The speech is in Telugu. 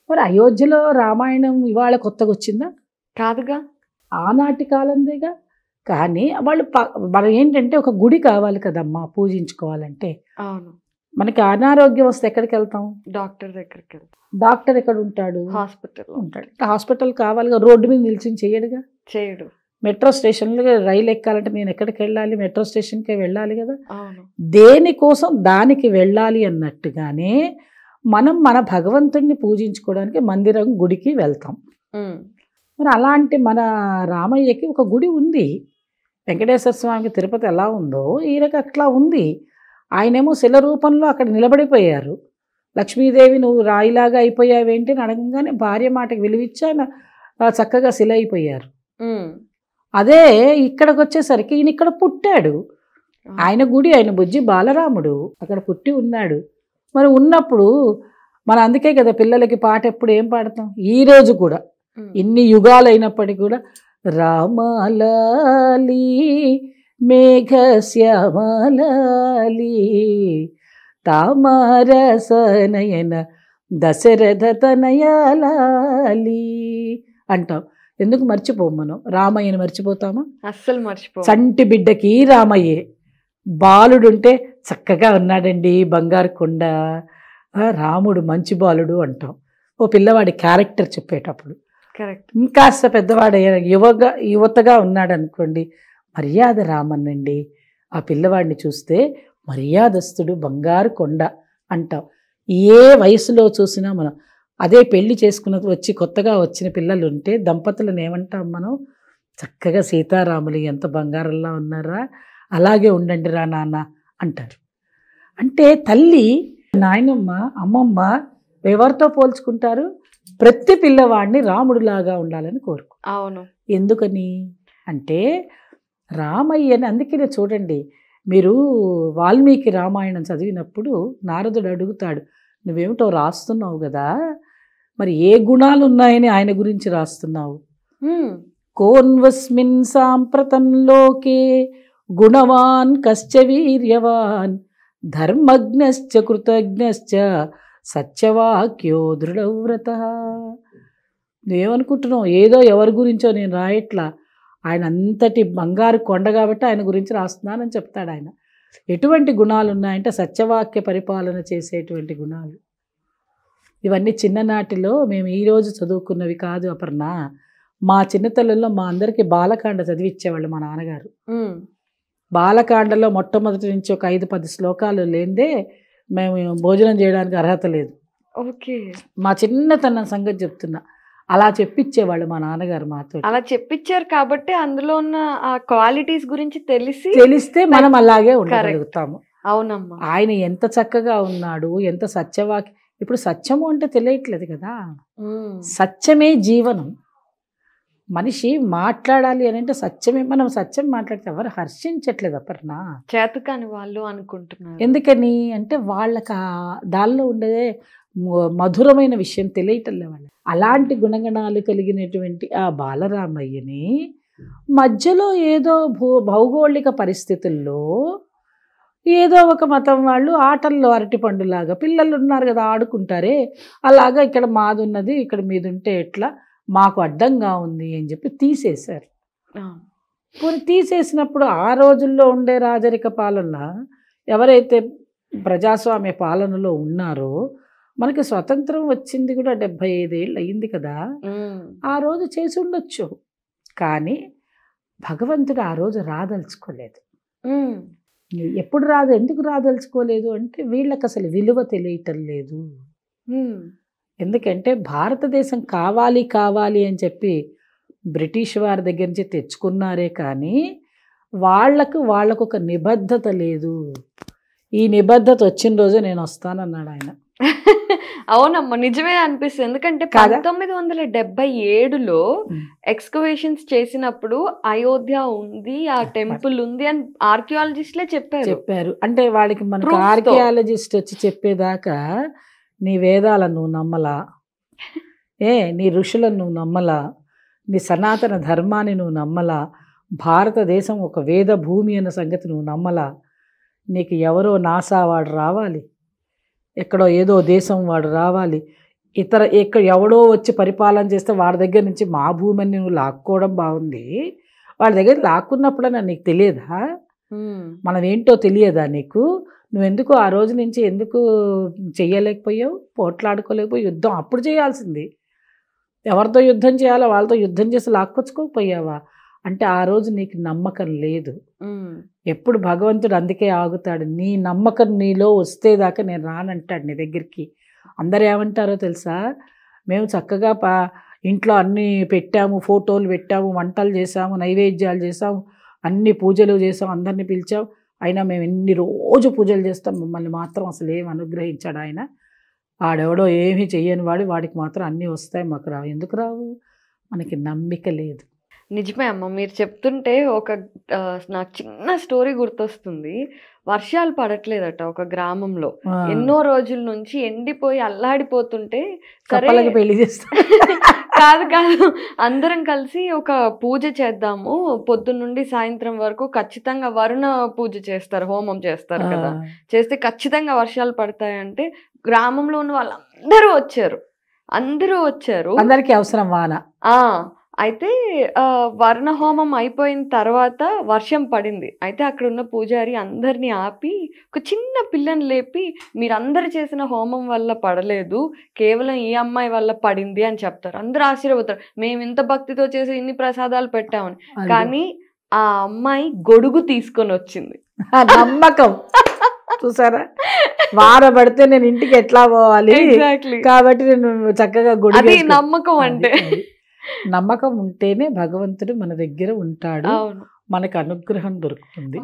మరి అయోధ్యలో రామాయణం ఇవాళ కొత్తగా వచ్చిందా? కాదుగా. ఆనాటి కాలందేగా. కానీ వాళ్ళు మనం ఏంటంటే ఒక గుడి కావాలి కదమ్మా పూజించుకోవాలంటే. అవును. మనకి అనారోగ్యం వస్తే ఎక్కడికి వెళ్తాం? డాక్టర్ దగ్గరికి వెళ్తాం. డాక్టర్ ఎక్కడ ఉంటాడు? హాస్పిటల్ ఉంటాడు. హాస్పిటల్ కావాలిగా, రోడ్డు మీద నిల్చుని చేయడుగా. చేయడు. మెట్రో స్టేషన్లో రైలు ఎక్కాలంటే నేను ఎక్కడికి వెళ్ళాలి? మెట్రో స్టేషన్కే వెళ్ళాలి కదా. అవును. దేనికోసం దానికి వెళ్ళాలి అన్నట్టుగానే మనం మన భగవంతుడిని పూజించుకోవడానికి మందిరం, గుడికి వెళ్తాం. మరి అలాంటి మన రామయ్యకి ఒక గుడి ఉంది. వెంకటేశ్వర స్వామికి తిరుపతి ఎలా ఉందో ఈయనకి అట్లా ఉంది. ఆయనేమో శిల రూపంలో అక్కడ నిలబడిపోయారు. లక్ష్మీదేవి నువ్వు రాయిలాగా అయిపోయావేంటి అని అడగంగానే భార్య మాటకి విలువిచ్చి ఆయన చక్కగా శిల అయిపోయారు. అదే ఇక్కడికి వచ్చేసరికి ఈయన ఇక్కడ పుట్టాడు. ఆయన గుడి, ఆయన బుజ్జి బాలరాముడు అక్కడ పుట్టి ఉన్నాడు. మరి ఉన్నప్పుడు మన అందుకే కదా పిల్లలకి పాట ఎప్పుడు ఏం పాడతాం? ఈరోజు కూడా ఇన్ని యుగాలు అయినప్పటికీ కూడా రామలాలి మేఘశ్యామలాలి తామరసనయన దశరథ తనయాలి అంటాం. ఎందుకు మర్చిపోం మనం? రామయ్యని మర్చిపోతామా? అస్సలు మర్చిపో. చంటి బిడ్డకి రామయ్యే. బాలుడుంటే చక్కగా ఉన్నాడండి బంగారు కొండ, రాముడు మంచి బాలుడు అంటాం ఓ పిల్లవాడి క్యారెక్టర్ చెప్పేటప్పుడు. కరెక్ట్. ఇంకాస్త పెద్దవాడు యువతగా ఉన్నాడు అనుకోండి, మర్యాద రామన్నండి. ఆ పిల్లవాడిని చూస్తే మర్యాదస్తుడు బంగారు కొండ అంటాం. ఏ వయసులో చూసినా మనం అదే పెళ్లి చేసుకున్న కొత్తగా వచ్చిన పిల్లలు ఉంటే దంపతులను ఏమంటాం మనం? చక్కగా సీతారాములు ఎంత బంగారంలా ఉన్నారా, అలాగే ఉండండి రా నాన్న అంటారు. అంటే తల్లి, నాయనమ్మ, అమ్మమ్మ ఎవరితో పోల్చుకుంటారు? ప్రతి పిల్లవాడిని రాముడిలాగా ఉండాలని కోరుకు. అవును. ఎందుకని అంటే రామయ్యని. అందుకనే చూడండి, మీరు వాల్మీకి రామాయణం చదివినప్పుడు నారదుడు అడుగుతాడు, నువ్వేమిటో రాస్తున్నావు కదా, మరి ఏ గుణాలు ఉన్నాయని ఆయన గురించి రాస్తున్నావు? కోన్వస్మిన్ సాంప్రతం లోకే గుణవాన్ కశ్చ వీర్యవాన్ ధర్మజ్ఞశ్చ కృతజ్ఞశ్చ సత్యవాక్యో దృఢవ్రత. నువ్వేమనుకుంటున్నావు? ఏదో ఎవరి గురించో నేను రాయట్లా, ఆయన అంతటి బంగారు కొండ కాబట్టి ఆయన గురించి రాస్తున్నానని చెప్తాడు ఆయన. ఎటువంటి గుణాలు ఉన్నాయంటే సత్యవాక్య పరిపాలన చేసేటువంటి గుణాలు. ఇవన్నీ చిన్ననాటిలో మేము ఈరోజు చదువుకున్నవి కాదు అపర్ణ. మా చిన్నతల్లలో మా అందరికీ బాలకాండ చదివిచ్చేవాళ్ళు మా నాన్నగారు. బాలకాండలో మొట్టమొదటి నుంచి ఒక 5-10 శ్లోకాలు లేదే మేము భోజనం చేయడానికి అర్హత లేదు. ఓకే. మా చిన్నతనం సంగతి చెప్తున్నా. అలా చెప్పించేవాళ్ళు మా నాన్నగారు మాతో. అలా చెప్పించారు కాబట్టి అందులో ఉన్న ఆ క్వాలిటీస్ గురించి తెలిస్తే మనం అలాగే ఉండగలుగుతాము. అవునమ్మా. ఆయన ఎంత చక్కగా ఉన్నాడు, ఎంత సత్యవాక్య. ఇప్పుడు సత్యము అంటే తెలియట్లేదు కదా. సత్యమే జీవనం. మనిషి మాట్లాడాలి అని అంటే సత్యమే. మనం సత్యం మాట్లాడితే ఎవరు హర్షించట్లేదు అపర్ణ. చేతకాని వాళ్ళు అనుకుంటున్నారు. ఎందుకని అంటే వాళ్ళకి దానిలో ఉండే మధురమైన విషయం తెలియటంలే వాళ్ళు. అలాంటి గుణగణాలు కలిగినటువంటి ఆ బాలరామయ్యని మధ్యలో ఏదో భౌగోళిక పరిస్థితుల్లో ఏదో ఒక మతం వాళ్ళు ఆటల్లో అరటిపండులాగా పిల్లలు ఉన్నారు కదా ఆడుకుంటారే, అలాగా ఇక్కడ మాది ఉన్నది ఇక్కడ మీది ఉంటే ఎట్లా, మాకు అడ్డంగా ఉంది అని చెప్పి తీసేశారు. పోనీ తీసేసినప్పుడు ఆ రోజుల్లో ఉండే రాజరిక పాలన ఎవరైతే ప్రజాస్వామ్య పాలనలో ఉన్నారో, మనకి స్వతంత్రం వచ్చింది కూడా 75 ఏళ్ళు అయింది కదా, ఆ రోజు చేసి ఉండొచ్చు. కానీ భగవంతుడు ఆ రోజు రాదలుచుకోలేదు. ఎప్పుడు ఎందుకు రాదలుచుకోలేదు అంటే వీళ్ళకి అసలు విలువ తెలియటం లేదు. ఎందుకంటే భారతదేశం కావాలి అని చెప్పి బ్రిటిష్ వారి దగ్గర నుంచి తెచ్చుకున్నారే కానీ వాళ్ళకు ఒక నిబద్ధత లేదు. ఈ నిబద్ధత వచ్చిన రోజు నేను వస్తానన్నాడు ఆయన. అవునమ్మా, నిజమే అనిపిస్తుంది. ఎందుకంటే 1977లో ఎక్స్కవేషన్స్ చేసినప్పుడు అయోధ్య ఉంది, ఆ టెంపుల్ ఉంది అని ఆర్కియాలజిస్ట్లే చెప్పారు. అంటే వాడికి మనకు ఆర్కియాలజిస్ట్ వచ్చి చెప్పేదాకా నీ వేదాలను నువ్వు నమ్మలా, నీ ఋషులను నువ్వు నమ్మలా, నీ సనాతన ధర్మాన్ని నువ్వు నమ్మలా, భారతదేశం ఒక వేద భూమి అన్న సంగతి నువ్వు నమ్మలా. నీకు ఎవరో నాసా వాడు రావాలి, ఎక్కడో ఏదో దేశం వాడు రావాలి, ఎవడో వచ్చి పరిపాలన చేస్తే వాడి దగ్గర నుంచి మా భూమిని నువ్వు లాక్కోవడం బాగుంది. వాడి దగ్గర లాక్కున్నప్పుడన్నా నీకు తెలియదా? మనం ఏంటో తెలియదా నీకు? నువ్వెందుకు ఆ రోజు నుంచి ఎందుకు చెయ్యలేకపోయావు? పోట్లాడుకోలేకపోయి యుద్ధం అప్పుడు చేయాల్సింది. ఎవరితో యుద్ధం చేయాలో వాళ్ళతో యుద్ధం చేసి లాక్కొచ్చుకోకపోయావా? అంటే ఆ రోజు నీకు నమ్మకం లేదు. ఎప్పుడు భగవంతుడు అందుకే ఆగుతాడు, నీ నమ్మకం నీలో వస్తే దాకా నేను రానంటాడు నీ దగ్గరికి. అందరు ఏమంటారో తెలుసా? మేము చక్కగా ఇంట్లో అన్నీ పెట్టాము, ఫోటోలు పెట్టాము, వంటలు చేసాము, నైవేద్యాలు చేసాము, అన్ని పూజలు చేసాము, అందరినీ పిలిచాము, అయినా మేము ఎన్ని రోజు పూజలు చేస్తాం, మమ్మల్ని మాత్రం అసలు ఏం అనుగ్రహించాడు ఆయన. వాడెవడో ఏమీ చెయ్యని వాడికి మాత్రం అన్నీ వస్తాయి, మాకు రావు. ఎందుకు రావు? మనకి నమ్మిక లేదు. నిజమే అమ్మ, మీరు చెప్తుంటే నాకు చిన్న స్టోరీ గుర్తొస్తుంది. వర్షాలు పడట్లేదట ఒక గ్రామంలో, ఎన్నో రోజుల నుంచి ఎండిపోయి అల్లాడిపోతుంటే సరే పెళ్లి చేస్తా కాదు అందరం కలిసి ఒక పూజ చేద్దాము, పొద్దున్న నుండి సాయంత్రం వరకు ఖచ్చితంగా వరుణ పూజ చేస్తారు, హోమం చేస్తారు కదా, చేస్తే ఖచ్చితంగా వర్షాలు పడతాయంటే గ్రామంలో ఉన్న వాళ్ళందరూ వచ్చారు. అందరికీ అవసరం వాన. అయితే వర్ణ హోమం అయిపోయిన తర్వాత వర్షం పడింది. అయితే అక్కడ ఉన్న పూజారి అందరినీ ఆపి ఒక చిన్న పిల్లని లేపి, మీరందరు చేసిన హోమం వల్ల పడలేదు, కేవలం ఈ అమ్మాయి వల్ల పడింది అని చెప్తారు. అందరూ ఆశ్చర్యపోతారు, మేము ఇంత భక్తితో చేసి ఇన్ని ప్రసాదాలు పెట్టామని. కానీ ఆ అమ్మాయి గొడుగు తీసుకొని వచ్చింది. నమ్మకం చూసారా? వారబడితే నేను ఇంటికి ఎట్లా పోవాలి కాబట్టి నేను చక్కగా గొడుగు. నమ్మకం అంటే నమ్మకం ఉంటేనే భగవంతుడు మన దగ్గర ఉంటాడు, మనకు అనుగ్రహం దొరుకుతుంది.